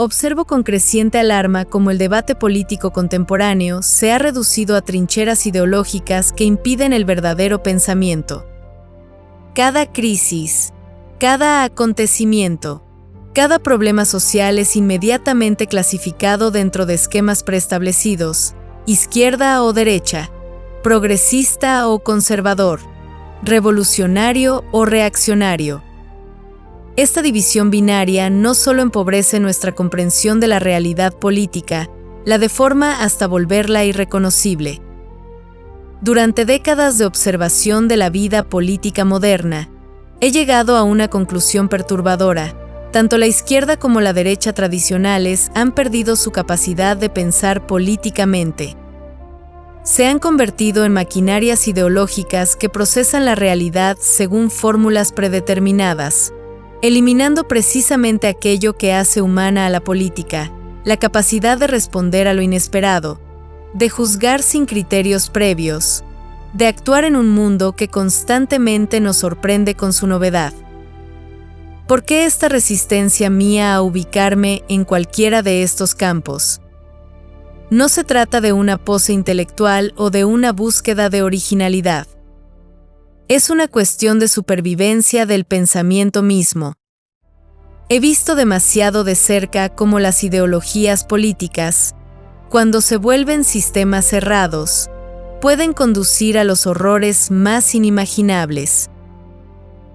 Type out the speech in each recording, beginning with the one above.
Observo con creciente alarma cómo el debate político contemporáneo se ha reducido a trincheras ideológicas que impiden el verdadero pensamiento. Cada crisis, cada acontecimiento, cada problema social es inmediatamente clasificado dentro de esquemas preestablecidos, izquierda o derecha, progresista o conservador, revolucionario o reaccionario. Esta división binaria no solo empobrece nuestra comprensión de la realidad política, la deforma hasta volverla irreconocible. Durante décadas de observación de la vida política moderna, he llegado a una conclusión perturbadora. Tanto la izquierda como la derecha tradicionales han perdido su capacidad de pensar políticamente. Se han convertido en maquinarias ideológicas que procesan la realidad según fórmulas predeterminadas, eliminando precisamente aquello que hace humana a la política, la capacidad de responder a lo inesperado, de juzgar sin criterios previos, de actuar en un mundo que constantemente nos sorprende con su novedad. ¿Por qué esta resistencia mía a ubicarme en cualquiera de estos campos? No se trata de una pose intelectual o de una búsqueda de originalidad. Es una cuestión de supervivencia del pensamiento mismo. He visto demasiado de cerca cómo las ideologías políticas, cuando se vuelven sistemas cerrados, pueden conducir a los horrores más inimaginables.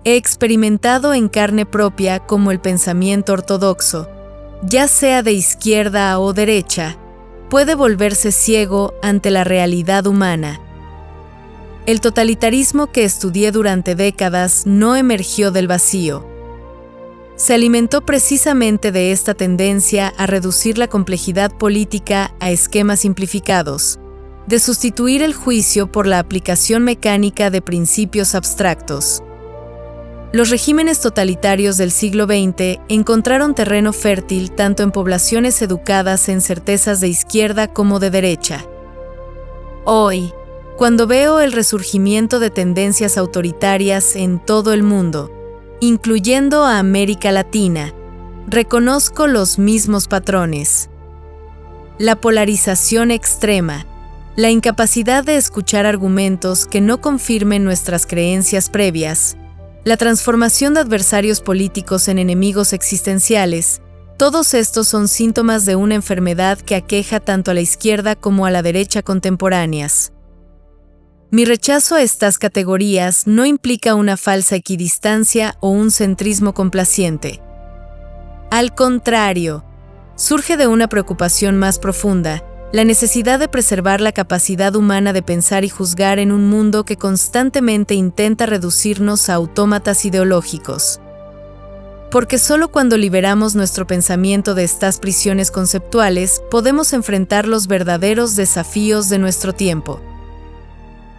He experimentado en carne propia cómo el pensamiento ortodoxo, ya sea de izquierda o derecha, puede volverse ciego ante la realidad humana. El totalitarismo que estudié durante décadas no emergió del vacío. Se alimentó precisamente de esta tendencia a reducir la complejidad política a esquemas simplificados, de sustituir el juicio por la aplicación mecánica de principios abstractos. Los regímenes totalitarios del siglo XX encontraron terreno fértil tanto en poblaciones educadas en certezas de izquierda como de derecha. Hoy, cuando veo el resurgimiento de tendencias autoritarias en todo el mundo, incluyendo a América Latina, reconozco los mismos patrones. La polarización extrema, la incapacidad de escuchar argumentos que no confirmen nuestras creencias previas, la transformación de adversarios políticos en enemigos existenciales, todos estos son síntomas de una enfermedad que aqueja tanto a la izquierda como a la derecha contemporáneas. Mi rechazo a estas categorías no implica una falsa equidistancia o un centrismo complaciente. Al contrario, surge de una preocupación más profunda, la necesidad de preservar la capacidad humana de pensar y juzgar en un mundo que constantemente intenta reducirnos a autómatas ideológicos. Porque solo cuando liberamos nuestro pensamiento de estas prisiones conceptuales podemos enfrentar los verdaderos desafíos de nuestro tiempo.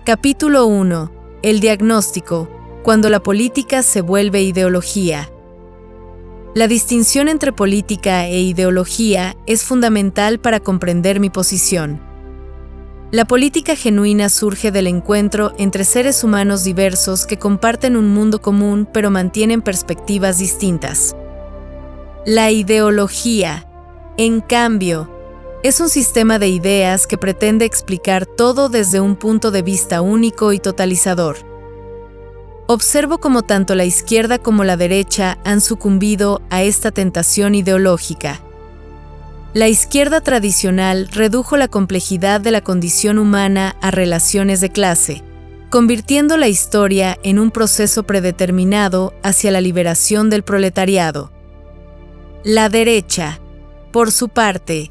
Capítulo 1. El diagnóstico, cuando la política se vuelve ideología. La distinción entre política e ideología es fundamental para comprender mi posición. La política genuina surge del encuentro entre seres humanos diversos que comparten un mundo común pero mantienen perspectivas distintas. La ideología, en cambio, es un sistema de ideas que pretende explicar todo desde un punto de vista único y totalizador. Observo cómo tanto la izquierda como la derecha han sucumbido a esta tentación ideológica. La izquierda tradicional redujo la complejidad de la condición humana a relaciones de clase, convirtiendo la historia en un proceso predeterminado hacia la liberación del proletariado. La derecha, por su parte,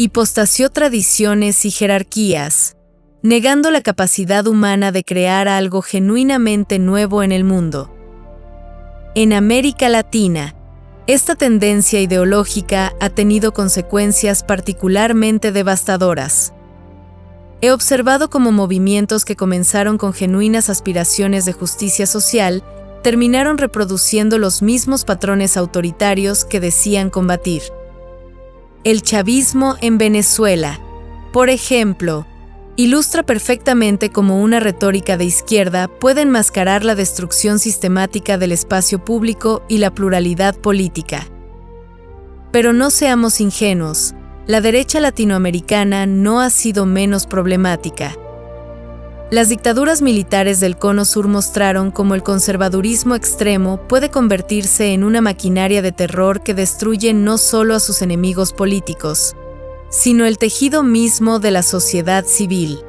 hipostasió tradiciones y jerarquías, negando la capacidad humana de crear algo genuinamente nuevo en el mundo. En América Latina, esta tendencia ideológica ha tenido consecuencias particularmente devastadoras. He observado cómo movimientos que comenzaron con genuinas aspiraciones de justicia social terminaron reproduciendo los mismos patrones autoritarios que decían combatir. El chavismo en Venezuela, por ejemplo, ilustra perfectamente cómo una retórica de izquierda puede enmascarar la destrucción sistemática del espacio público y la pluralidad política. Pero no seamos ingenuos, la derecha latinoamericana no ha sido menos problemática. Las dictaduras militares del Cono Sur mostraron cómo el conservadurismo extremo puede convertirse en una maquinaria de terror que destruye no solo a sus enemigos políticos, sino el tejido mismo de la sociedad civil.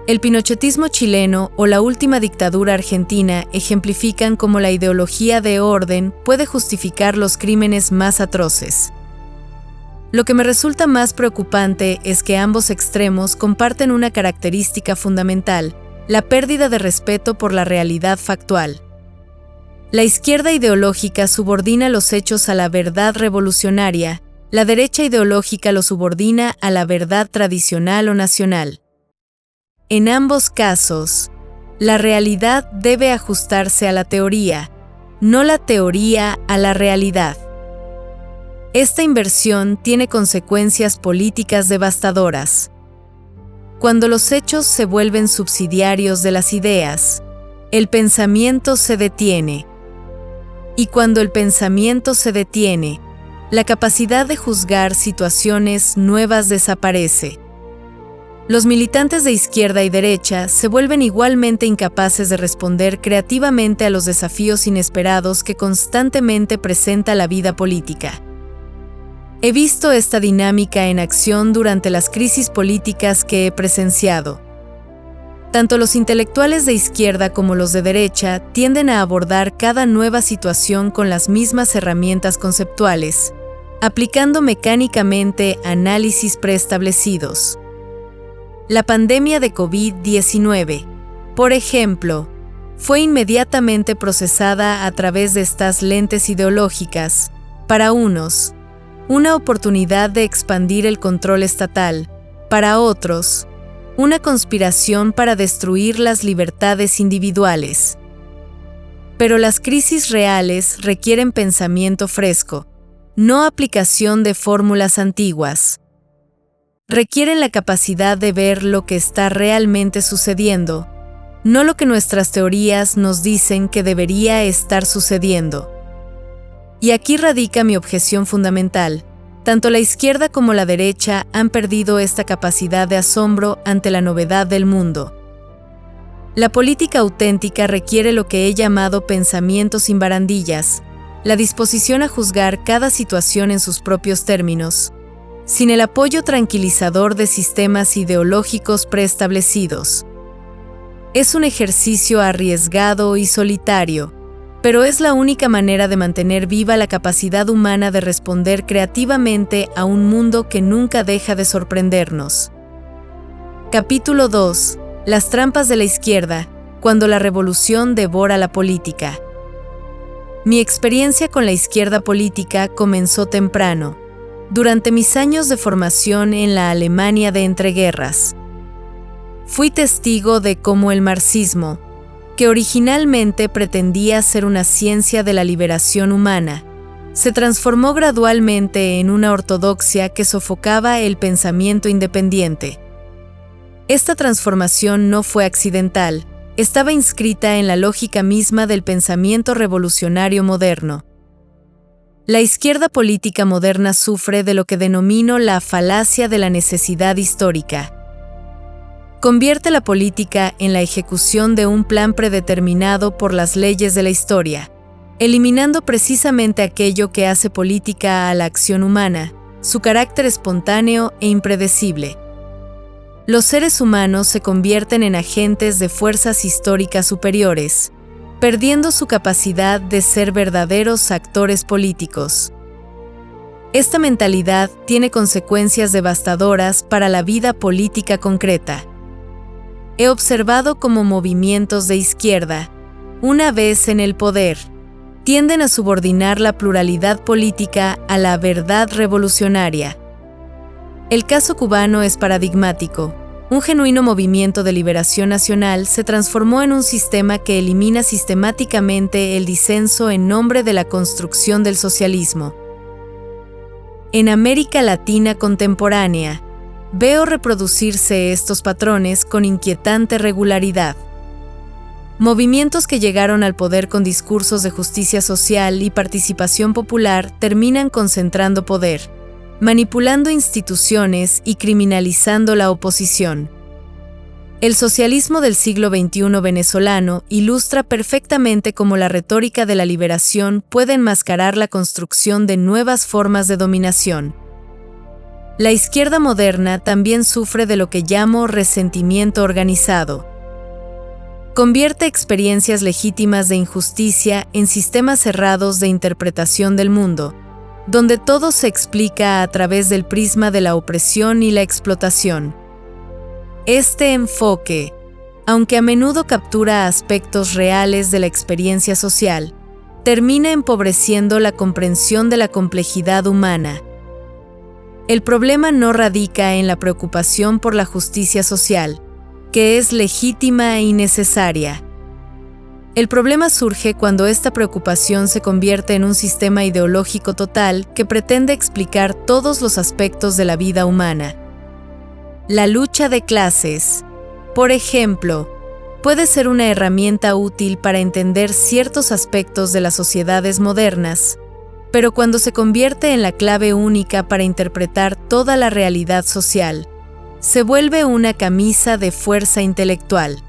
El pinochetismo chileno o la última dictadura argentina ejemplifican cómo la ideología de orden puede justificar los crímenes más atroces. Lo que me resulta más preocupante es que ambos extremos comparten una característica fundamental: la pérdida de respeto por la realidad factual. La izquierda ideológica subordina los hechos a la verdad revolucionaria, la derecha ideológica lo subordina a la verdad tradicional o nacional. En ambos casos, la realidad debe ajustarse a la teoría, no la teoría a la realidad. Esta inversión tiene consecuencias políticas devastadoras. Cuando los hechos se vuelven subsidiarios de las ideas, el pensamiento se detiene. Y cuando el pensamiento se detiene, la capacidad de juzgar situaciones nuevas desaparece. Los militantes de izquierda y derecha se vuelven igualmente incapaces de responder creativamente a los desafíos inesperados que constantemente presenta la vida política. He visto esta dinámica en acción durante las crisis políticas que he presenciado. Tanto los intelectuales de izquierda como los de derecha tienden a abordar cada nueva situación con las mismas herramientas conceptuales, aplicando mecánicamente análisis preestablecidos. La pandemia de COVID-19, por ejemplo, fue inmediatamente procesada a través de estas lentes ideológicas, para unos, una oportunidad de expandir el control estatal, para otros, una conspiración para destruir las libertades individuales. Pero las crisis reales requieren pensamiento fresco, no aplicación de fórmulas antiguas. Requieren la capacidad de ver lo que está realmente sucediendo, no lo que nuestras teorías nos dicen que debería estar sucediendo. Y aquí radica mi objeción fundamental: tanto la izquierda como la derecha han perdido esta capacidad de asombro ante la novedad del mundo. La política auténtica requiere lo que he llamado pensamiento sin barandillas, la disposición a juzgar cada situación en sus propios términos, sin el apoyo tranquilizador de sistemas ideológicos preestablecidos. Es un ejercicio arriesgado y solitario, pero es la única manera de mantener viva la capacidad humana de responder creativamente a un mundo que nunca deja de sorprendernos. Capítulo 2. Las trampas de la izquierda, cuando la revolución devora la política. Mi experiencia con la izquierda política comenzó temprano, durante mis años de formación en la Alemania de entreguerras. Fui testigo de cómo el marxismo, que originalmente pretendía ser una ciencia de la liberación humana, se transformó gradualmente en una ortodoxia que sofocaba el pensamiento independiente. Esta transformación no fue accidental, estaba inscrita en la lógica misma del pensamiento revolucionario moderno. La izquierda política moderna sufre de lo que denomino la falacia de la necesidad histórica. Convierte la política en la ejecución de un plan predeterminado por las leyes de la historia, eliminando precisamente aquello que hace política a la acción humana, su carácter espontáneo e impredecible. Los seres humanos se convierten en agentes de fuerzas históricas superiores, perdiendo su capacidad de ser verdaderos actores políticos. Esta mentalidad tiene consecuencias devastadoras para la vida política concreta. He observado cómo movimientos de izquierda, una vez en el poder, tienden a subordinar la pluralidad política a la verdad revolucionaria. El caso cubano es paradigmático. Un genuino movimiento de liberación nacional se transformó en un sistema que elimina sistemáticamente el disenso en nombre de la construcción del socialismo. En América Latina contemporánea, veo reproducirse estos patrones con inquietante regularidad. Movimientos que llegaron al poder con discursos de justicia social y participación popular terminan concentrando poder, manipulando instituciones y criminalizando la oposición. El socialismo del siglo XXI venezolano ilustra perfectamente cómo la retórica de la liberación puede enmascarar la construcción de nuevas formas de dominación. La izquierda moderna también sufre de lo que llamo resentimiento organizado. Convierte experiencias legítimas de injusticia en sistemas cerrados de interpretación del mundo, donde todo se explica a través del prisma de la opresión y la explotación. Este enfoque, aunque a menudo captura aspectos reales de la experiencia social, termina empobreciendo la comprensión de la complejidad humana. El problema no radica en la preocupación por la justicia social, que es legítima y necesaria. El problema surge cuando esta preocupación se convierte en un sistema ideológico total que pretende explicar todos los aspectos de la vida humana. La lucha de clases, por ejemplo, puede ser una herramienta útil para entender ciertos aspectos de las sociedades modernas, pero cuando se convierte en la clave única para interpretar toda la realidad social, se vuelve una camisa de fuerza intelectual.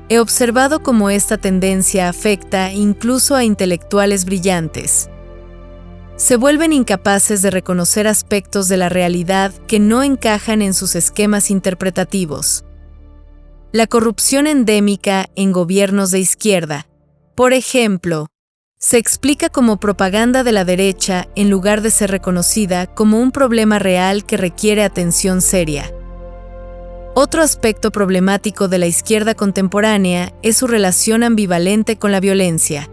He observado cómo esta tendencia afecta incluso a intelectuales brillantes. Se vuelven incapaces de reconocer aspectos de la realidad que no encajan en sus esquemas interpretativos. La corrupción endémica en gobiernos de izquierda, por ejemplo, se explica como propaganda de la derecha en lugar de ser reconocida como un problema real que requiere atención seria. Otro aspecto problemático de la izquierda contemporánea es su relación ambivalente con la violencia.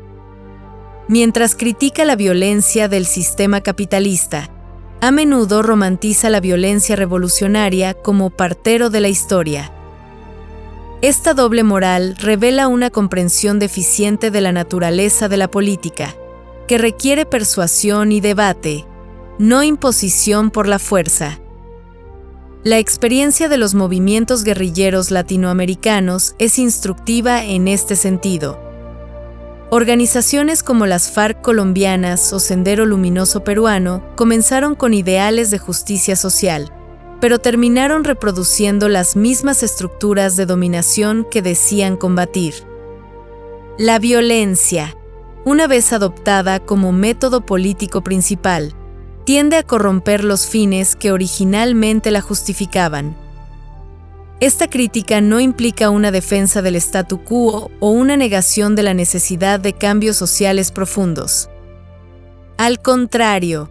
Mientras critica la violencia del sistema capitalista, a menudo romantiza la violencia revolucionaria como partero de la historia. Esta doble moral revela una comprensión deficiente de la naturaleza de la política, que requiere persuasión y debate, no imposición por la fuerza. La experiencia de los movimientos guerrilleros latinoamericanos es instructiva en este sentido. Organizaciones como las FARC colombianas o Sendero Luminoso peruano comenzaron con ideales de justicia social, pero terminaron reproduciendo las mismas estructuras de dominación que decían combatir. La violencia, una vez adoptada como método político principal, tiende a corromper los fines que originalmente la justificaban. Esta crítica no implica una defensa del statu quo o una negación de la necesidad de cambios sociales profundos. Al contrario,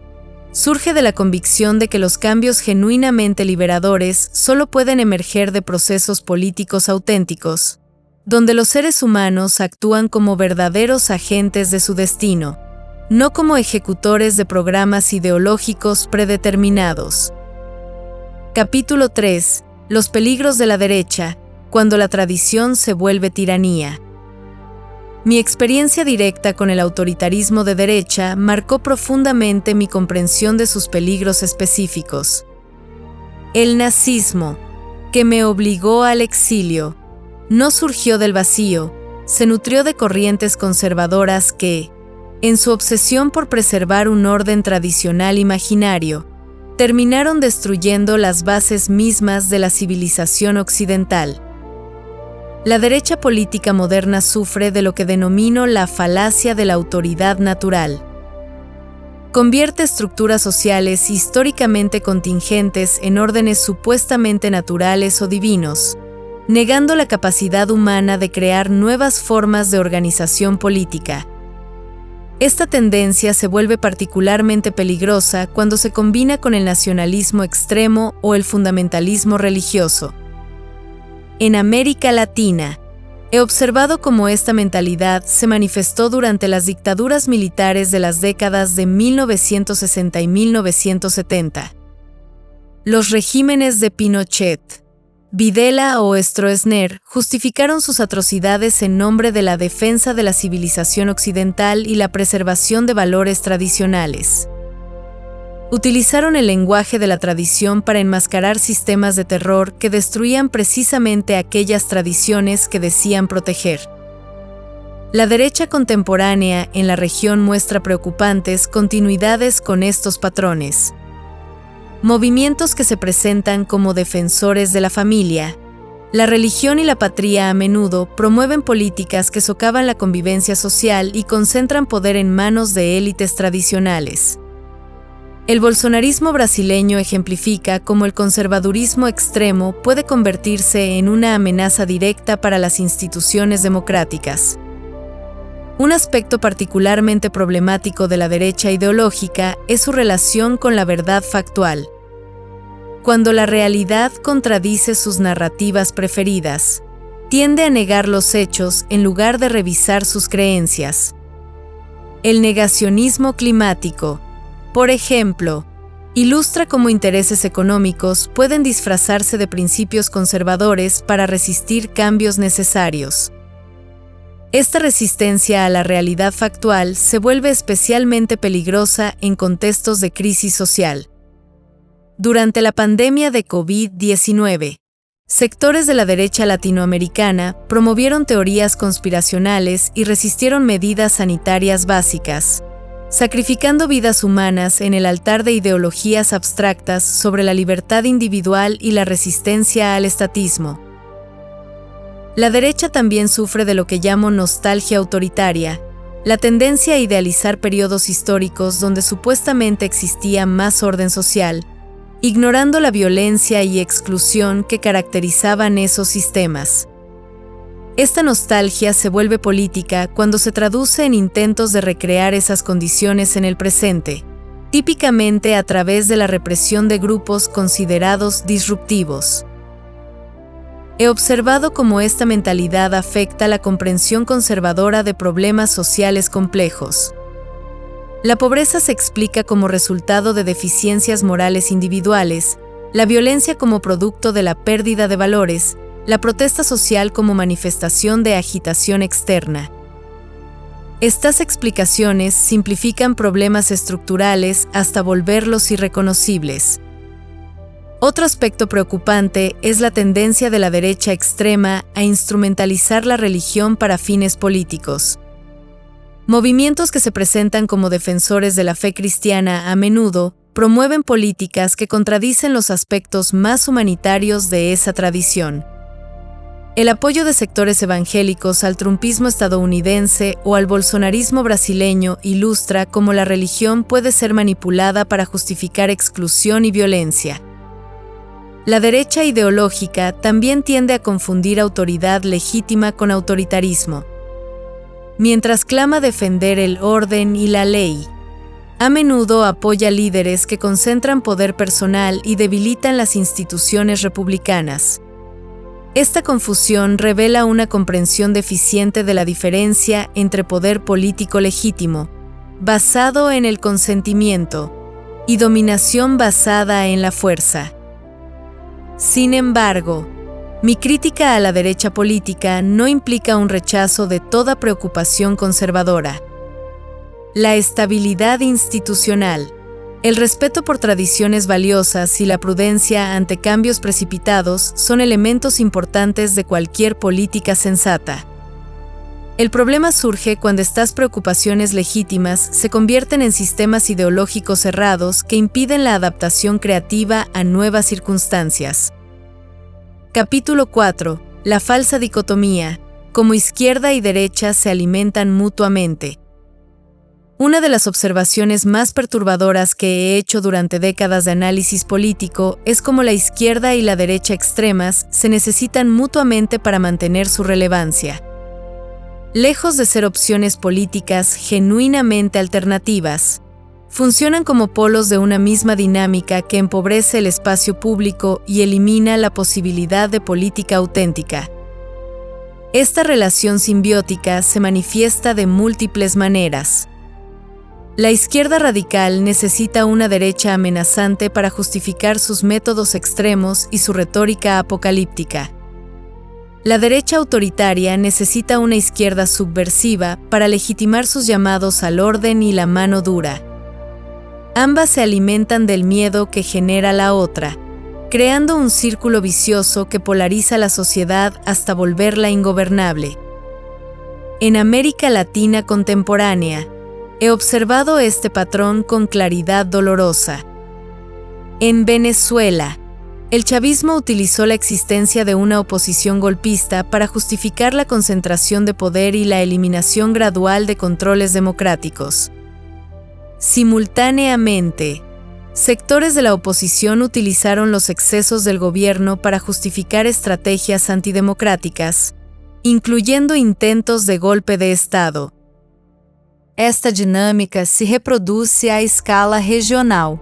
surge de la convicción de que los cambios genuinamente liberadores solo pueden emerger de procesos políticos auténticos, donde los seres humanos actúan como verdaderos agentes de su destino, no como ejecutores de programas ideológicos predeterminados. Capítulo 3. Los peligros de la derecha, cuando la tradición se vuelve tiranía. Mi experiencia directa con el autoritarismo de derecha marcó profundamente mi comprensión de sus peligros específicos. El nazismo, que me obligó al exilio, no surgió del vacío, se nutrió de corrientes conservadoras que, en su obsesión por preservar un orden tradicional imaginario, terminaron destruyendo las bases mismas de la civilización occidental. La derecha política moderna sufre de lo que denomino la falacia de la autoridad natural. Convierte estructuras sociales históricamente contingentes en órdenes supuestamente naturales o divinos, negando la capacidad humana de crear nuevas formas de organización política. Esta tendencia se vuelve particularmente peligrosa cuando se combina con el nacionalismo extremo o el fundamentalismo religioso. En América Latina, he observado cómo esta mentalidad se manifestó durante las dictaduras militares de las décadas de 1960 y 1970. Los regímenes de Pinochet, Videla o Stroessner justificaron sus atrocidades en nombre de la defensa de la civilización occidental y la preservación de valores tradicionales. Utilizaron el lenguaje de la tradición para enmascarar sistemas de terror que destruían precisamente aquellas tradiciones que decían proteger. La derecha contemporánea en la región muestra preocupantes continuidades con estos patrones. Movimientos que se presentan como defensores de la familia, la religión y la patria a menudo promueven políticas que socavan la convivencia social y concentran poder en manos de élites tradicionales. El bolsonarismo brasileño ejemplifica cómo el conservadurismo extremo puede convertirse en una amenaza directa para las instituciones democráticas. Un aspecto particularmente problemático de la derecha ideológica es su relación con la verdad factual. Cuando la realidad contradice sus narrativas preferidas, tiende a negar los hechos en lugar de revisar sus creencias. El negacionismo climático, por ejemplo, ilustra cómo intereses económicos pueden disfrazarse de principios conservadores para resistir cambios necesarios. Esta resistencia a la realidad factual se vuelve especialmente peligrosa en contextos de crisis social. Durante la pandemia de COVID-19, sectores de la derecha latinoamericana promovieron teorías conspiracionales y resistieron medidas sanitarias básicas, sacrificando vidas humanas en el altar de ideologías abstractas sobre la libertad individual y la resistencia al estatismo. La derecha también sufre de lo que llamo nostalgia autoritaria, la tendencia a idealizar periodos históricos donde supuestamente existía más orden social, ignorando la violencia y exclusión que caracterizaban esos sistemas. Esta nostalgia se vuelve política cuando se traduce en intentos de recrear esas condiciones en el presente, típicamente a través de la represión de grupos considerados disruptivos. He observado cómo esta mentalidad afecta la comprensión conservadora de problemas sociales complejos. La pobreza se explica como resultado de deficiencias morales individuales, la violencia como producto de la pérdida de valores, la protesta social como manifestación de agitación externa. Estas explicaciones simplifican problemas estructurales hasta volverlos irreconocibles. Otro aspecto preocupante es la tendencia de la derecha extrema a instrumentalizar la religión para fines políticos. Movimientos que se presentan como defensores de la fe cristiana a menudo promueven políticas que contradicen los aspectos más humanitarios de esa tradición. El apoyo de sectores evangélicos al trumpismo estadounidense o al bolsonarismo brasileño ilustra cómo la religión puede ser manipulada para justificar exclusión y violencia. La derecha ideológica también tiende a confundir autoridad legítima con autoritarismo. Mientras clama defender el orden y la ley, a menudo apoya líderes que concentran poder personal y debilitan las instituciones republicanas. Esta confusión revela una comprensión deficiente de la diferencia entre poder político legítimo, basado en el consentimiento, y dominación basada en la fuerza. Sin embargo, mi crítica a la derecha política no implica un rechazo de toda preocupación conservadora. La estabilidad institucional, el respeto por tradiciones valiosas y la prudencia ante cambios precipitados son elementos importantes de cualquier política sensata. El problema surge cuando estas preocupaciones legítimas se convierten en sistemas ideológicos cerrados que impiden la adaptación creativa a nuevas circunstancias. Capítulo 4. La falsa dicotomía, cómo izquierda y derecha se alimentan mutuamente. Una de las observaciones más perturbadoras que he hecho durante décadas de análisis político es cómo la izquierda y la derecha extremas se necesitan mutuamente para mantener su relevancia. Lejos de ser opciones políticas genuinamente alternativas, funcionan como polos de una misma dinámica que empobrece el espacio público y elimina la posibilidad de política auténtica. Esta relación simbiótica se manifiesta de múltiples maneras. La izquierda radical necesita una derecha amenazante para justificar sus métodos extremos y su retórica apocalíptica. La derecha autoritaria necesita una izquierda subversiva para legitimar sus llamados al orden y la mano dura. Ambas se alimentan del miedo que genera la otra, creando un círculo vicioso que polariza la sociedad hasta volverla ingobernable. En América Latina contemporánea, he observado este patrón con claridad dolorosa. En Venezuela, el chavismo utilizó la existencia de una oposición golpista para justificar la concentración de poder y la eliminación gradual de controles democráticos. Simultáneamente, sectores de la oposición utilizaron los excesos del gobierno para justificar estrategias antidemocráticas, incluyendo intentos de golpe de Estado. Esta dinámica se reproduce a escala regional.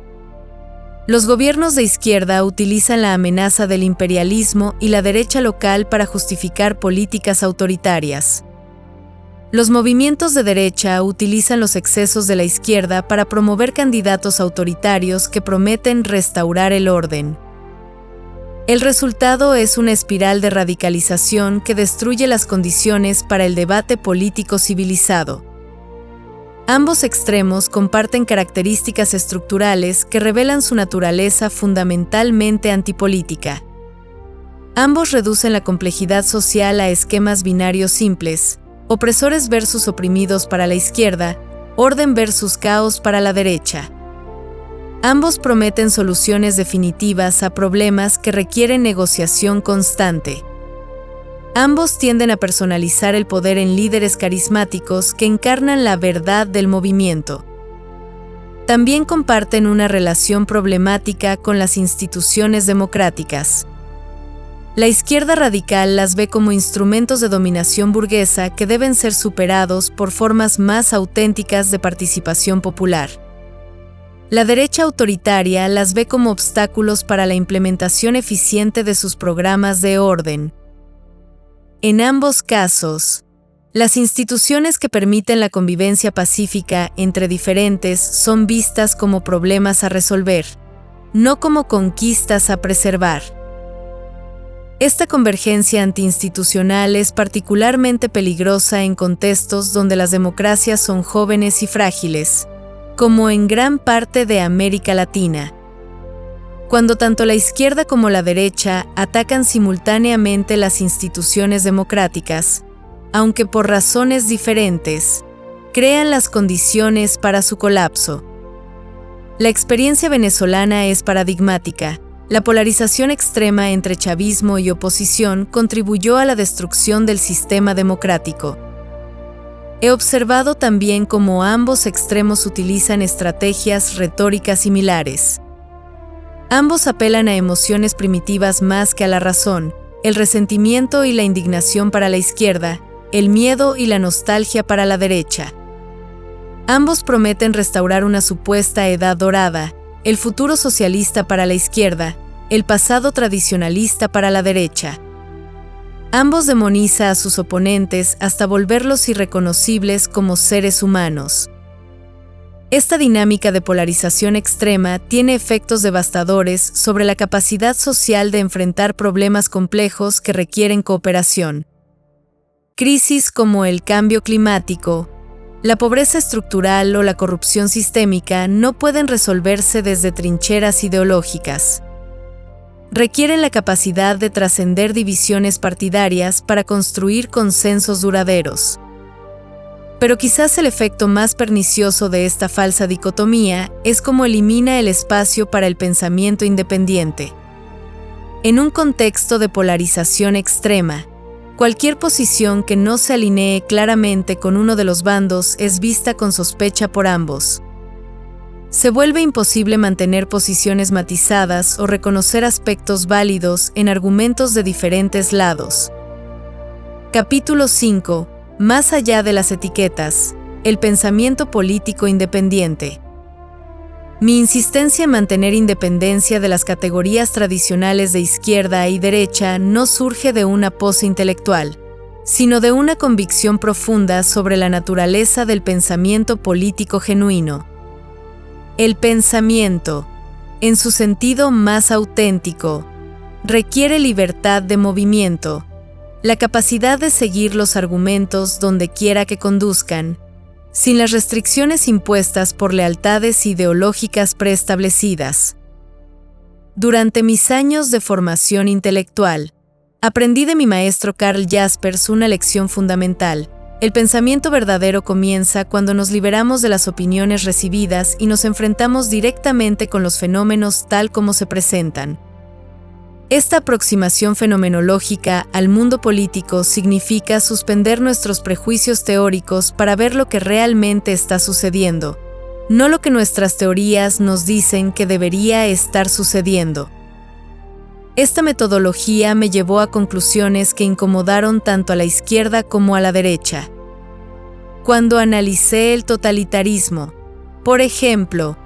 Los gobiernos de izquierda utilizan la amenaza del imperialismo y la derecha local para justificar políticas autoritarias. Los movimientos de derecha utilizan los excesos de la izquierda para promover candidatos autoritarios que prometen restaurar el orden. El resultado es una espiral de radicalización que destruye las condiciones para el debate político civilizado. Ambos extremos comparten características estructurales que revelan su naturaleza fundamentalmente antipolítica. Ambos reducen la complejidad social a esquemas binarios simples, opresores versus oprimidos para la izquierda, orden versus caos para la derecha. Ambos prometen soluciones definitivas a problemas que requieren negociación constante. Ambos tienden a personalizar el poder en líderes carismáticos que encarnan la verdad del movimiento. También comparten una relación problemática con las instituciones democráticas. La izquierda radical las ve como instrumentos de dominación burguesa que deben ser superados por formas más auténticas de participación popular. La derecha autoritaria las ve como obstáculos para la implementación eficiente de sus programas de orden. En ambos casos, las instituciones que permiten la convivencia pacífica entre diferentes son vistas como problemas a resolver, no como conquistas a preservar. Esta convergencia antiinstitucional es particularmente peligrosa en contextos donde las democracias son jóvenes y frágiles, como en gran parte de América Latina. Cuando tanto la izquierda como la derecha atacan simultáneamente las instituciones democráticas, aunque por razones diferentes, crean las condiciones para su colapso. La experiencia venezolana es paradigmática. La polarización extrema entre chavismo y oposición contribuyó a la destrucción del sistema democrático. He observado también cómo ambos extremos utilizan estrategias retóricas similares. Ambos apelan a emociones primitivas más que a la razón, el resentimiento y la indignación para la izquierda, el miedo y la nostalgia para la derecha. Ambos prometen restaurar una supuesta edad dorada, el futuro socialista para la izquierda, el pasado tradicionalista para la derecha. Ambos demoniza a sus oponentes hasta volverlos irreconocibles como seres humanos. Esta dinámica de polarización extrema tiene efectos devastadores sobre la capacidad social de enfrentar problemas complejos que requieren cooperación. Crisis como el cambio climático, la pobreza estructural o la corrupción sistémica no pueden resolverse desde trincheras ideológicas. Requieren la capacidad de trascender divisiones partidarias para construir consensos duraderos. Pero quizás el efecto más pernicioso de esta falsa dicotomía es cómo elimina el espacio para el pensamiento independiente. En un contexto de polarización extrema, cualquier posición que no se alinee claramente con uno de los bandos es vista con sospecha por ambos. Se vuelve imposible mantener posiciones matizadas o reconocer aspectos válidos en argumentos de diferentes lados. Capítulo 5. Más allá de las etiquetas, el pensamiento político independiente. Mi insistencia en mantener independencia de las categorías tradicionales de izquierda y derecha no surge de una pose intelectual, sino de una convicción profunda sobre la naturaleza del pensamiento político genuino. El pensamiento, en su sentido más auténtico, requiere libertad de movimiento, la capacidad de seguir los argumentos donde quiera que conduzcan, sin las restricciones impuestas por lealtades ideológicas preestablecidas. Durante mis años de formación intelectual, aprendí de mi maestro Karl Jaspers una lección fundamental. El pensamiento verdadero comienza cuando nos liberamos de las opiniones recibidas y nos enfrentamos directamente con los fenómenos tal como se presentan. Esta aproximación fenomenológica al mundo político significa suspender nuestros prejuicios teóricos para ver lo que realmente está sucediendo, no lo que nuestras teorías nos dicen que debería estar sucediendo. Esta metodología me llevó a conclusiones que incomodaron tanto a la izquierda como a la derecha. Cuando analicé el totalitarismo, por ejemplo,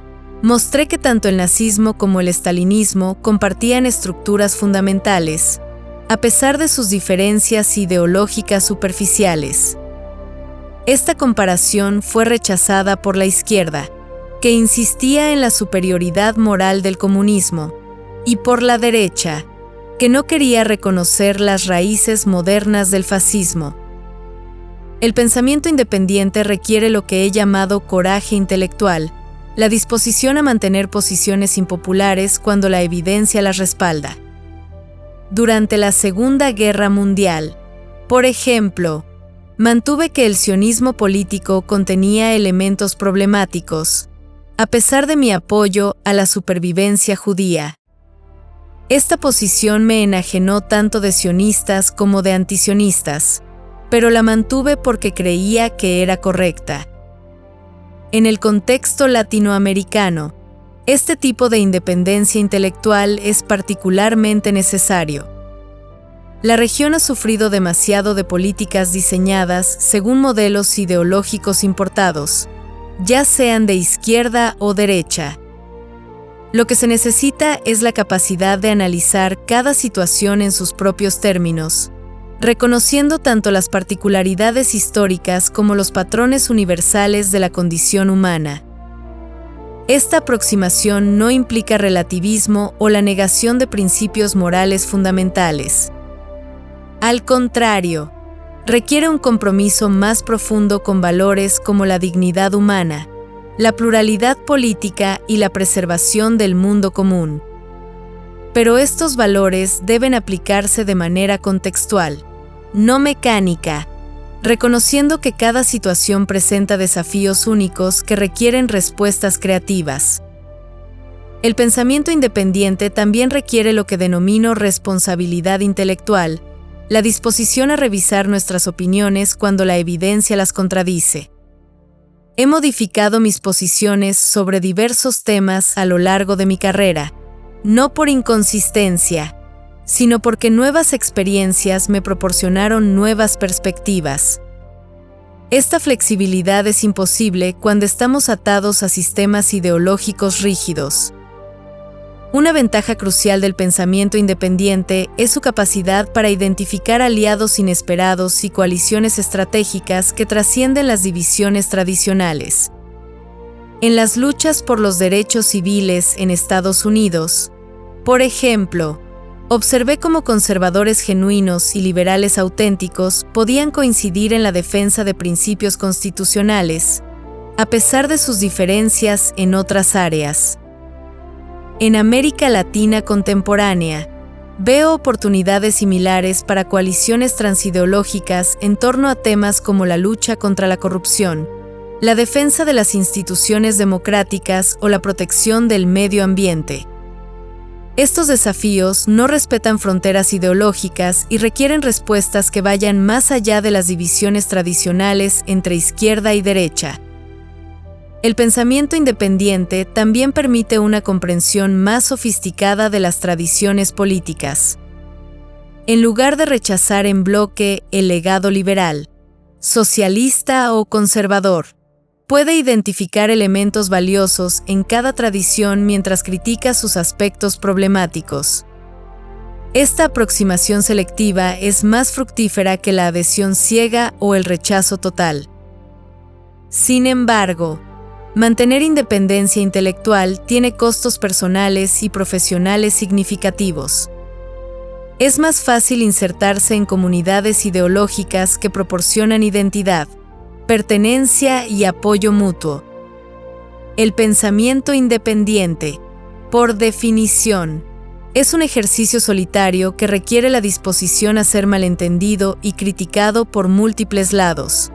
mostré que tanto el nazismo como el estalinismo compartían estructuras fundamentales, a pesar de sus diferencias ideológicas superficiales. Esta comparación fue rechazada por la izquierda, que insistía en la superioridad moral del comunismo, y por la derecha, que no quería reconocer las raíces modernas del fascismo. El pensamiento independiente requiere lo que he llamado coraje intelectual, la disposición a mantener posiciones impopulares cuando la evidencia las respalda. Durante la Segunda Guerra Mundial, por ejemplo, mantuve que el sionismo político contenía elementos problemáticos, a pesar de mi apoyo a la supervivencia judía. Esta posición me enajenó tanto de sionistas como de antisionistas, pero la mantuve porque creía que era correcta. En el contexto latinoamericano, este tipo de independencia intelectual es particularmente necesario. La región ha sufrido demasiado de políticas diseñadas según modelos ideológicos importados, ya sean de izquierda o derecha. Lo que se necesita es la capacidad de analizar cada situación en sus propios términos, reconociendo tanto las particularidades históricas como los patrones universales de la condición humana. Esta aproximación no implica relativismo o la negación de principios morales fundamentales. Al contrario, requiere un compromiso más profundo con valores como la dignidad humana, la pluralidad política y la preservación del mundo común. Pero estos valores deben aplicarse de manera contextual, no mecánica, reconociendo que cada situación presenta desafíos únicos que requieren respuestas creativas. El pensamiento independiente también requiere lo que denomino responsabilidad intelectual, la disposición a revisar nuestras opiniones cuando la evidencia las contradice. He modificado mis posiciones sobre diversos temas a lo largo de mi carrera, no por inconsistencia, sino porque nuevas experiencias me proporcionaron nuevas perspectivas. Esta flexibilidad es imposible cuando estamos atados a sistemas ideológicos rígidos. Una ventaja crucial del pensamiento independiente es su capacidad para identificar aliados inesperados y coaliciones estratégicas que trascienden las divisiones tradicionales. En las luchas por los derechos civiles en Estados Unidos, por ejemplo, observé cómo conservadores genuinos y liberales auténticos podían coincidir en la defensa de principios constitucionales, a pesar de sus diferencias en otras áreas. En América Latina contemporánea, veo oportunidades similares para coaliciones transideológicas en torno a temas como la lucha contra la corrupción, la defensa de las instituciones democráticas o la protección del medio ambiente. Estos desafíos no respetan fronteras ideológicas y requieren respuestas que vayan más allá de las divisiones tradicionales entre izquierda y derecha. El pensamiento independiente también permite una comprensión más sofisticada de las tradiciones políticas. En lugar de rechazar en bloque el legado liberal, socialista o conservador, puede identificar elementos valiosos en cada tradición mientras critica sus aspectos problemáticos. Esta aproximación selectiva es más fructífera que la adhesión ciega o el rechazo total. Sin embargo, mantener independencia intelectual tiene costos personales y profesionales significativos. Es más fácil insertarse en comunidades ideológicas que proporcionan identidad, pertenencia y apoyo mutuo. El pensamiento independiente, por definición, es un ejercicio solitario que requiere la disposición a ser malentendido y criticado por múltiples lados.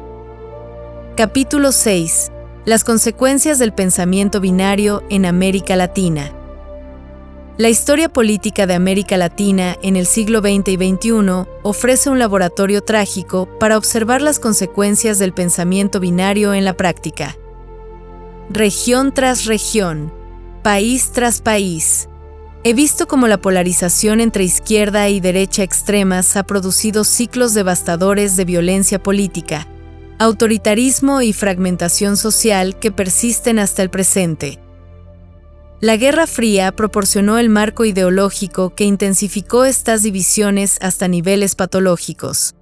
Capítulo 6. Las consecuencias del pensamiento binario en América Latina. La historia política de América Latina en el siglo XX y XXI ofrece un laboratorio trágico para observar las consecuencias del pensamiento binario en la práctica. Región tras región, país tras país, he visto cómo la polarización entre izquierda y derecha extremas ha producido ciclos devastadores de violencia política, autoritarismo y fragmentación social que persisten hasta el presente. La Guerra Fría proporcionó el marco ideológico que intensificó estas divisiones hasta niveles patológicos.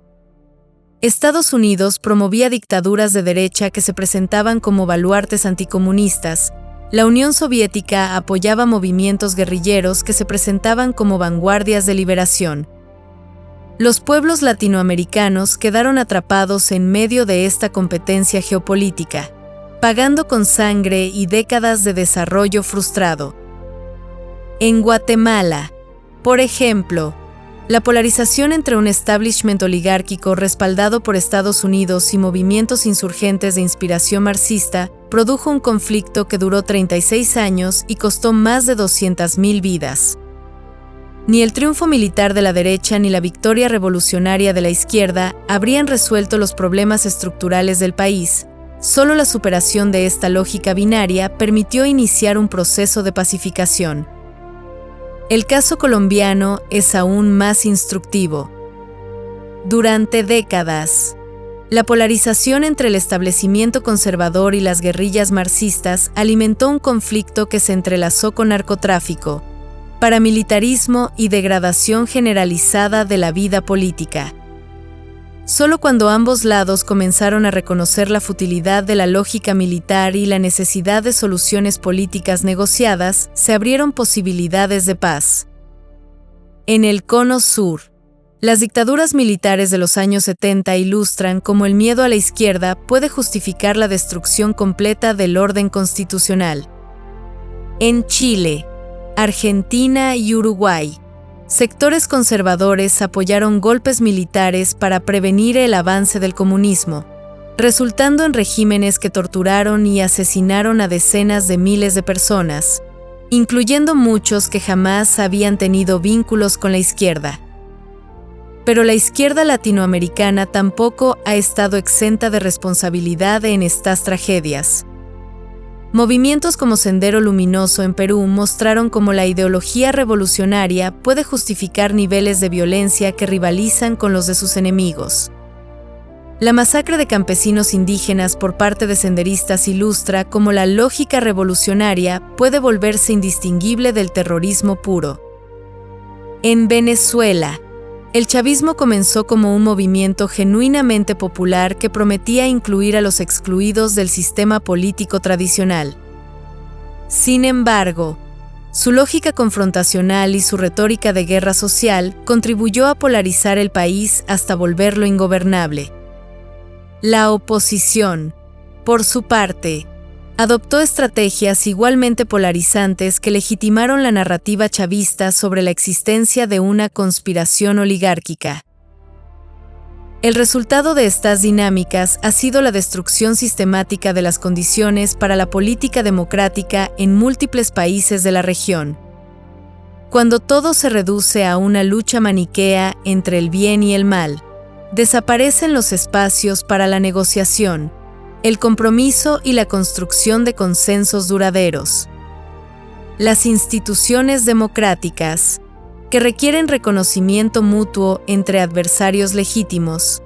Estados Unidos promovía dictaduras de derecha que se presentaban como baluartes anticomunistas. La Unión Soviética apoyaba movimientos guerrilleros que se presentaban como vanguardias de liberación. Los pueblos latinoamericanos quedaron atrapados en medio de esta competencia geopolítica, pagando con sangre y décadas de desarrollo frustrado. En Guatemala, por ejemplo, la polarización entre un establishment oligárquico respaldado por Estados Unidos y movimientos insurgentes de inspiración marxista produjo un conflicto que duró 36 años y costó más de 200,000 vidas. Ni el triunfo militar de la derecha ni la victoria revolucionaria de la izquierda habrían resuelto los problemas estructurales del país. Solo la superación de esta lógica binaria permitió iniciar un proceso de pacificación. El caso colombiano es aún más instructivo. Durante décadas, la polarización entre el establecimiento conservador y las guerrillas marxistas alimentó un conflicto que se entrelazó con narcotráfico, paramilitarismo y degradación generalizada de la vida política. Solo cuando ambos lados comenzaron a reconocer la futilidad de la lógica militar y la necesidad de soluciones políticas negociadas, se abrieron posibilidades de paz. En el Cono Sur, las dictaduras militares de los años 70 ilustran cómo el miedo a la izquierda puede justificar la destrucción completa del orden constitucional. En Chile, Argentina y Uruguay, sectores conservadores apoyaron golpes militares para prevenir el avance del comunismo, resultando en regímenes que torturaron y asesinaron a decenas de miles de personas, incluyendo muchos que jamás habían tenido vínculos con la izquierda. Pero la izquierda latinoamericana tampoco ha estado exenta de responsabilidad en estas tragedias. Movimientos como Sendero Luminoso en Perú mostraron cómo la ideología revolucionaria puede justificar niveles de violencia que rivalizan con los de sus enemigos. La masacre de campesinos indígenas por parte de senderistas ilustra cómo la lógica revolucionaria puede volverse indistinguible del terrorismo puro. En Venezuela, el chavismo comenzó como un movimiento genuinamente popular que prometía incluir a los excluidos del sistema político tradicional. Sin embargo, su lógica confrontacional y su retórica de guerra social contribuyó a polarizar el país hasta volverlo ingobernable. La oposición, por su parte, adoptó estrategias igualmente polarizantes que legitimaron la narrativa chavista sobre la existencia de una conspiración oligárquica. El resultado de estas dinámicas ha sido la destrucción sistemática de las condiciones para la política democrática en múltiples países de la región. Cuando todo se reduce a una lucha maniquea entre el bien y el mal, desaparecen los espacios para la negociación, el compromiso y la construcción de consensos duraderos. Las instituciones democráticas, que requieren reconocimiento mutuo entre adversarios legítimos,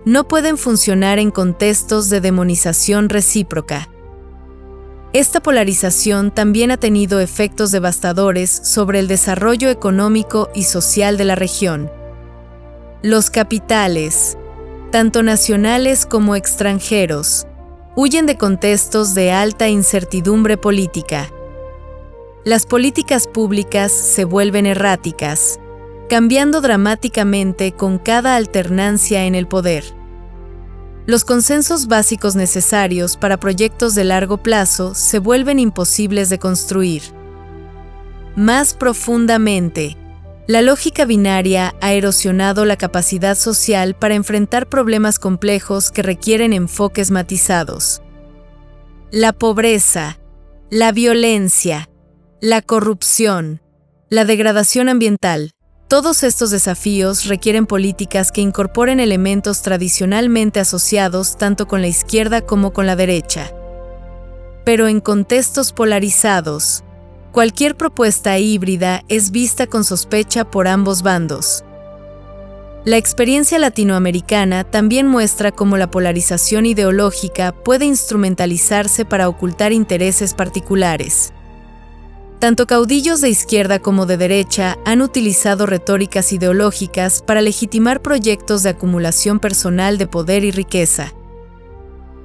no pueden funcionar en contextos de demonización recíproca. Esta polarización también ha tenido efectos devastadores sobre el desarrollo económico y social de la región. Los capitales, tanto nacionales como extranjeros, huyen de contextos de alta incertidumbre política. Las políticas públicas se vuelven erráticas, cambiando dramáticamente con cada alternancia en el poder. los consensos básicos necesarios para proyectos de largo plazo se vuelven imposibles de construir. Más profundamente, la lógica binaria ha erosionado la capacidad social para enfrentar problemas complejos que requieren enfoques matizados. La pobreza, la violencia, la corrupción, la degradación ambiental, todos estos desafíos requieren políticas que incorporen elementos tradicionalmente asociados tanto con la izquierda como con la derecha. Pero en contextos polarizados, cualquier propuesta híbrida es vista con sospecha por ambos bandos. La experiencia latinoamericana también muestra cómo la polarización ideológica puede instrumentalizarse para ocultar intereses particulares. Tanto caudillos de izquierda como de derecha han utilizado retóricas ideológicas para legitimar proyectos de acumulación personal de poder y riqueza.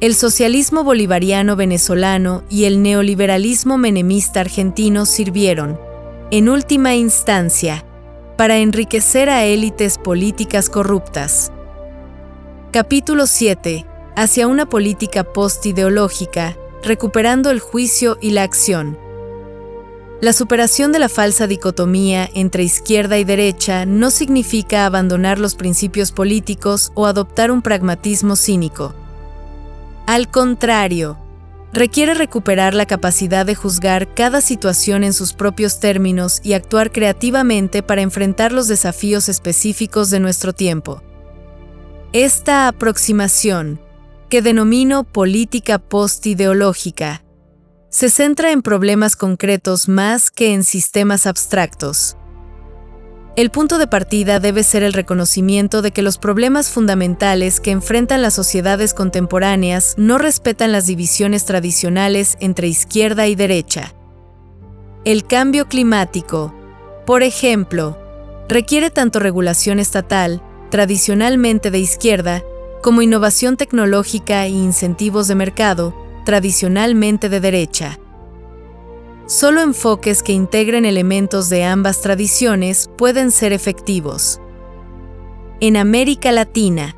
El socialismo bolivariano venezolano y el neoliberalismo menemista argentino sirvieron, en última instancia, para enriquecer a élites políticas corruptas. Capítulo 7. Hacia una política post-ideológica, recuperando el juicio y la acción. La superación de la falsa dicotomía entre izquierda y derecha no significa abandonar los principios políticos o adoptar un pragmatismo cínico. Al contrario, requiere recuperar la capacidad de juzgar cada situación en sus propios términos y actuar creativamente para enfrentar los desafíos específicos de nuestro tiempo. Esta aproximación, que denomino política post-ideológica, se centra en problemas concretos más que en sistemas abstractos. El punto de partida debe ser el reconocimiento de que los problemas fundamentales que enfrentan las sociedades contemporáneas no respetan las divisiones tradicionales entre izquierda y derecha. El cambio climático, por ejemplo, requiere tanto regulación estatal, tradicionalmente de izquierda, como innovación tecnológica e incentivos de mercado, tradicionalmente de derecha. Solo enfoques que integren elementos de ambas tradiciones pueden ser efectivos. En América Latina,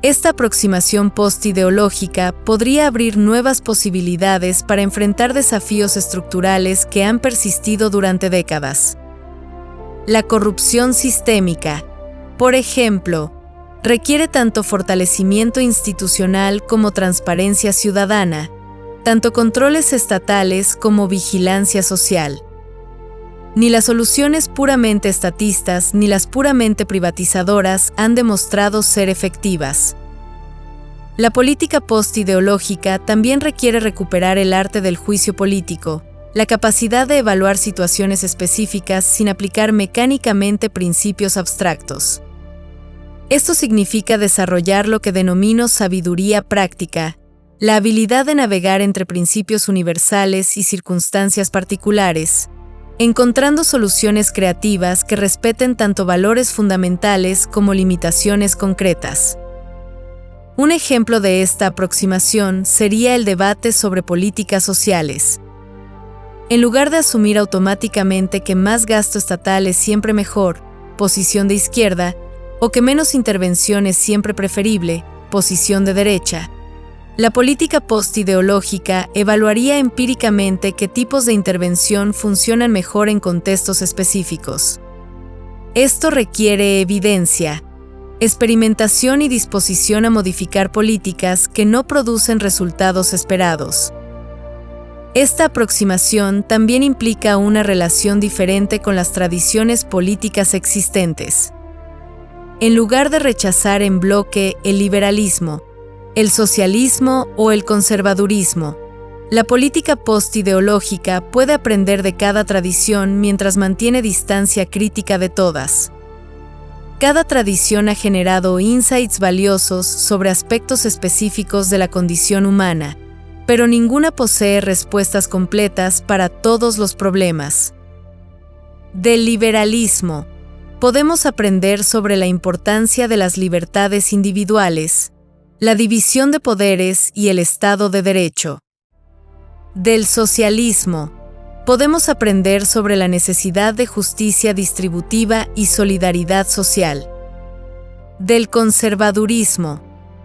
esta aproximación post-ideológica podría abrir nuevas posibilidades para enfrentar desafíos estructurales que han persistido durante décadas. La corrupción sistémica, por ejemplo, requiere tanto fortalecimiento institucional como transparencia ciudadana, tanto controles estatales como vigilancia social. Ni las soluciones puramente estatistas ni las puramente privatizadoras han demostrado ser efectivas. La política post-ideológica también requiere recuperar el arte del juicio político, la capacidad de evaluar situaciones específicas sin aplicar mecánicamente principios abstractos. Esto significa desarrollar lo que denomino sabiduría práctica, la habilidad de navegar entre principios universales y circunstancias particulares, encontrando soluciones creativas que respeten tanto valores fundamentales como limitaciones concretas. Un ejemplo de esta aproximación sería el debate sobre políticas sociales. En lugar de asumir automáticamente que más gasto estatal es siempre mejor, posición de izquierda, o que menos intervención es siempre preferible, posición de derecha, la política post-ideológica evaluaría empíricamente qué tipos de intervención funcionan mejor en contextos específicos. Esto requiere evidencia, experimentación y disposición a modificar políticas que no producen resultados esperados. Esta aproximación también implica una relación diferente con las tradiciones políticas existentes. En lugar de rechazar en bloque el liberalismo, el socialismo o el conservadurismo, la política post-ideológica puede aprender de cada tradición mientras mantiene distancia crítica de todas. Cada tradición ha generado insights valiosos sobre aspectos específicos de la condición humana, pero ninguna posee respuestas completas para todos los problemas. Del liberalismo, podemos aprender sobre la importancia de las libertades individuales, la división de poderes y el Estado de Derecho. Del socialismo, podemos aprender sobre la necesidad de justicia distributiva y solidaridad social. Del conservadurismo,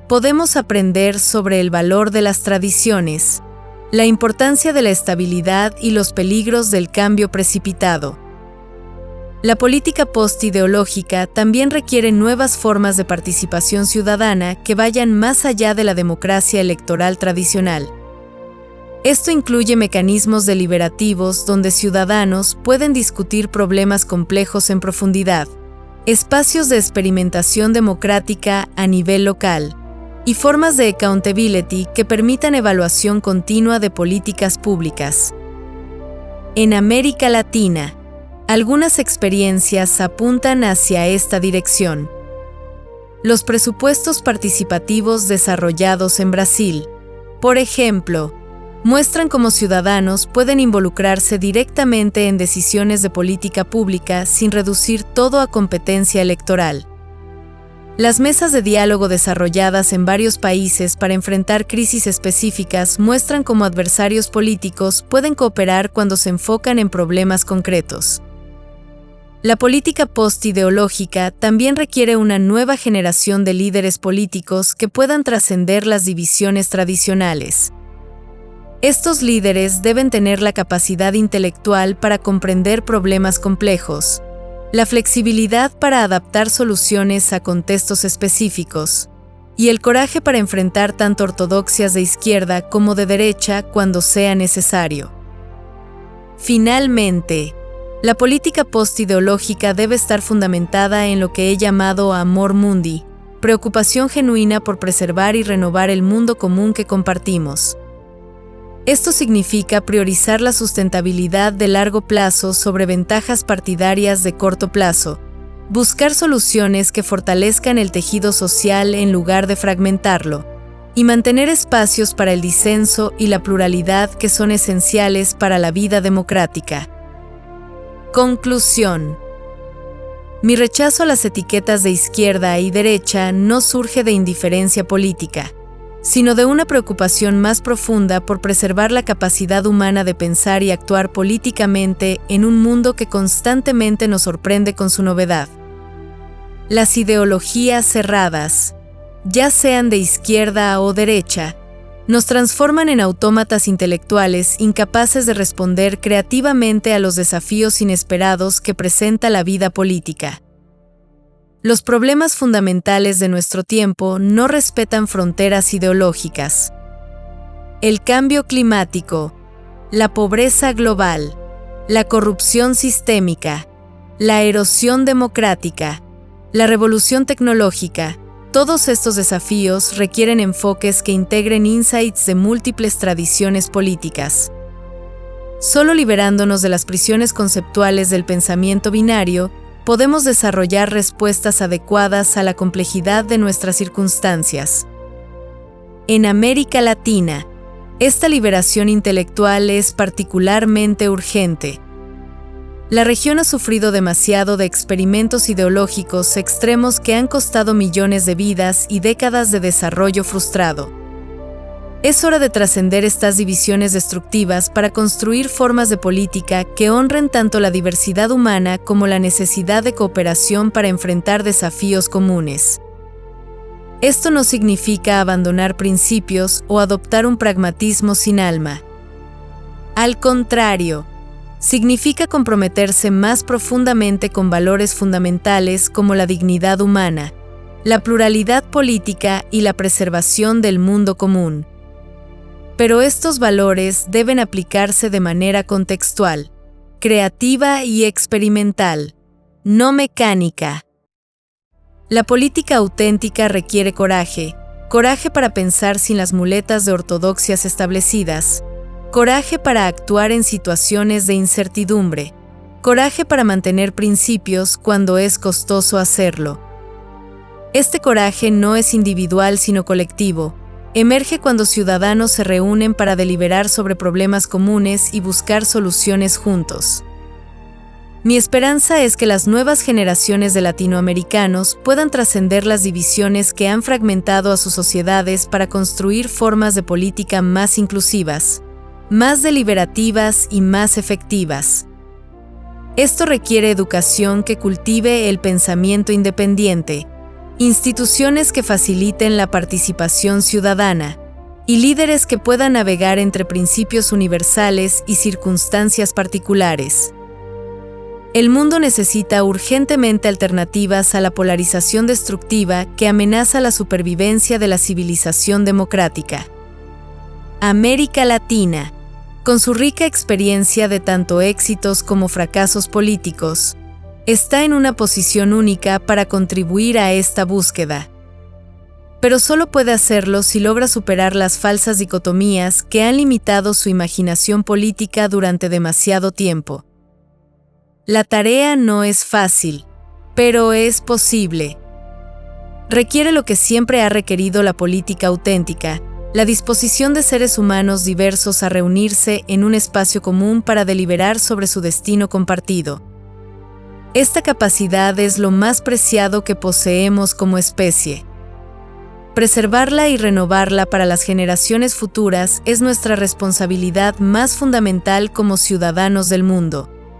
podemos aprender sobre el valor de las tradiciones, la importancia de la estabilidad y los peligros del cambio precipitado. La política postideológica también requiere nuevas formas de participación ciudadana que vayan más allá de la democracia electoral tradicional. Esto incluye mecanismos deliberativos donde ciudadanos pueden discutir problemas complejos en profundidad, espacios de experimentación democrática a nivel local, y formas de accountability que permitan evaluación continua de políticas públicas. En América Latina, algunas experiencias apuntan hacia esta dirección. Los presupuestos participativos desarrollados en Brasil, por ejemplo, muestran cómo ciudadanos pueden involucrarse directamente en decisiones de política pública sin reducir todo a competencia electoral. Las mesas de diálogo desarrolladas en varios países para enfrentar crisis específicas muestran cómo adversarios políticos pueden cooperar cuando se enfocan en problemas concretos. La política postideológica también requiere una nueva generación de líderes políticos que puedan trascender las divisiones tradicionales. Estos líderes deben tener la capacidad intelectual para comprender problemas complejos, la flexibilidad para adaptar soluciones a contextos específicos, y el coraje para enfrentar tanto ortodoxias de izquierda como de derecha cuando sea necesario. Finalmente, la política postideológica debe estar fundamentada en lo que he llamado amor mundi, preocupación genuina por preservar y renovar el mundo común que compartimos. Esto significa priorizar la sustentabilidad de largo plazo sobre ventajas partidarias de corto plazo, buscar soluciones que fortalezcan el tejido social en lugar de fragmentarlo, y mantener espacios para el disenso y la pluralidad que son esenciales para la vida democrática. Conclusión. Mi rechazo a las etiquetas de izquierda y derecha no surge de indiferencia política, sino de una preocupación más profunda por preservar la capacidad humana de pensar y actuar políticamente en un mundo que constantemente nos sorprende con su novedad. Las ideologías cerradas, ya sean de izquierda o derecha, nos transforman en autómatas intelectuales incapaces de responder creativamente a los desafíos inesperados que presenta la vida política. Los problemas fundamentales de nuestro tiempo no respetan fronteras ideológicas. El cambio climático, la pobreza global, la corrupción sistémica, la erosión democrática, la revolución tecnológica, todos estos desafíos requieren enfoques que integren insights de múltiples tradiciones políticas. Solo liberándonos de las prisiones conceptuales del pensamiento binario, podemos desarrollar respuestas adecuadas a la complejidad de nuestras circunstancias. En América Latina, esta liberación intelectual es particularmente urgente. La región ha sufrido demasiado de experimentos ideológicos extremos que han costado millones de vidas y décadas de desarrollo frustrado. Es hora de trascender estas divisiones destructivas para construir formas de política que honren tanto la diversidad humana como la necesidad de cooperación para enfrentar desafíos comunes. Esto no significa abandonar principios o adoptar un pragmatismo sin alma. Al contrario, significa comprometerse más profundamente con valores fundamentales como la dignidad humana, la pluralidad política y la preservación del mundo común. Pero estos valores deben aplicarse de manera contextual, creativa y experimental, no mecánica. La política auténtica requiere coraje para pensar sin las muletas de ortodoxias establecidas, coraje para actuar en situaciones de incertidumbre, coraje para mantener principios cuando es costoso hacerlo. Este coraje no es individual sino colectivo, emerge cuando ciudadanos se reúnen para deliberar sobre problemas comunes y buscar soluciones juntos. Mi esperanza es que las nuevas generaciones de latinoamericanos puedan trascender las divisiones que han fragmentado a sus sociedades para construir formas de política más inclusivas, más deliberativas y más efectivas. Esto requiere educación que cultive el pensamiento independiente, instituciones que faciliten la participación ciudadana, y líderes que puedan navegar entre principios universales y circunstancias particulares. El mundo necesita urgentemente alternativas a la polarización destructiva que amenaza la supervivencia de la civilización democrática. América Latina, con su rica experiencia de tanto éxitos como fracasos políticos, está en una posición única para contribuir a esta búsqueda. Pero solo puede hacerlo si logra superar las falsas dicotomías que han limitado su imaginación política durante demasiado tiempo. La tarea no es fácil, pero es posible. Requiere lo que siempre ha requerido la política auténtica: la disposición de seres humanos diversos a reunirse en un espacio común para deliberar sobre su destino compartido. Esta capacidad es lo más preciado que poseemos como especie. Preservarla y renovarla para las generaciones futuras es nuestra responsabilidad más fundamental como ciudadanos del mundo.